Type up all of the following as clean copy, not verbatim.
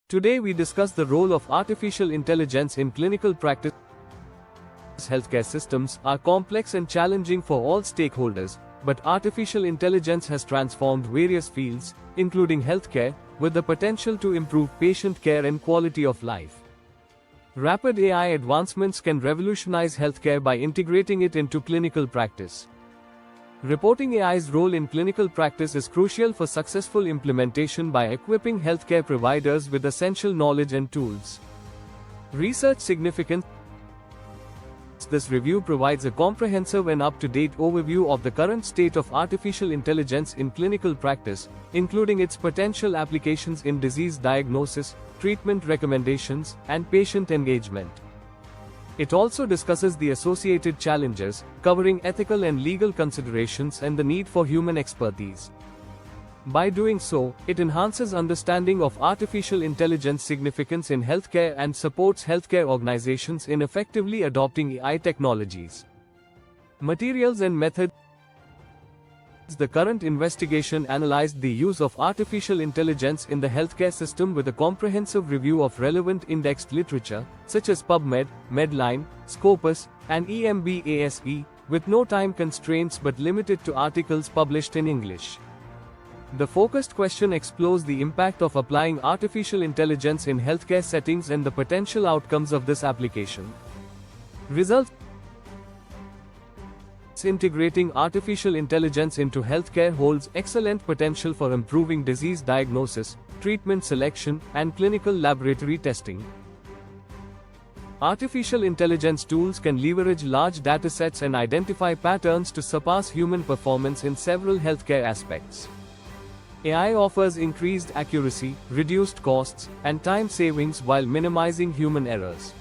Today we discuss the role of artificial intelligence in clinical practice. Healthcare systems are complex and challenging for all stakeholders, but artificial intelligence has transformed various fields, including healthcare, with the potential to improve patient care and quality of life. Rapid AI advancements can revolutionize healthcare by integrating it into clinical practice. Reporting AI's role in clinical practice is crucial for successful implementation by equipping healthcare providers with essential knowledge and tools. Research significance. This review provides a comprehensive and up-to-date overview of the current state of artificial intelligence in clinical practice, including its potential applications in disease diagnosis, treatment recommendations, and patient engagement. It also discusses the associated challenges, covering ethical and legal considerations and the need for human expertise. By doing so, it enhances understanding of artificial intelligence significance in healthcare and supports healthcare organizations in effectively adopting AI technologies. Materials and methods. The current investigation analyzed the use of artificial intelligence in the healthcare system with a comprehensive review of relevant indexed literature, such as PubMed, Medline, Scopus, and EMBASE, with no time constraints but limited to articles published in English. The focused question explores the impact of applying artificial intelligence in healthcare settings and the potential outcomes of this application. Results. Integrating artificial intelligence into healthcare holds excellent potential for improving disease diagnosis, treatment selection, and clinical laboratory testing. Artificial intelligence tools can leverage large datasets and identify patterns to surpass human performance in several healthcare aspects. AI offers increased accuracy, reduced costs, and time savings while minimizing human errors.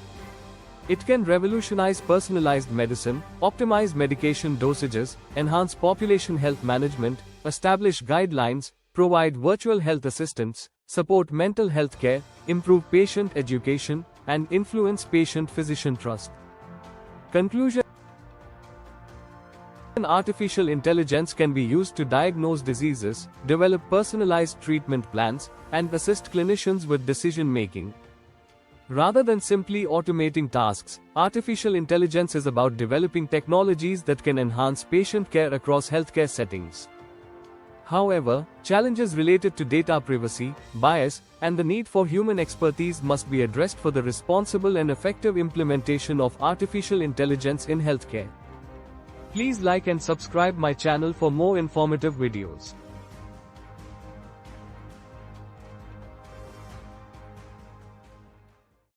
It can revolutionize personalized medicine, optimize medication dosages, enhance population health management, establish guidelines, provide virtual health assistance, support mental health care, improve patient education, and influence patient-physician trust. Conclusion. Artificial intelligence can be used to diagnose diseases, develop personalized treatment plans, and assist clinicians with decision-making. Rather than simply automating tasks, artificial intelligence is about developing technologies that can enhance patient care across healthcare settings. However, challenges related to data privacy, bias, and the need for human expertise must be addressed for the responsible and effective implementation of artificial intelligence in healthcare. Please like and subscribe my channel for more informative videos.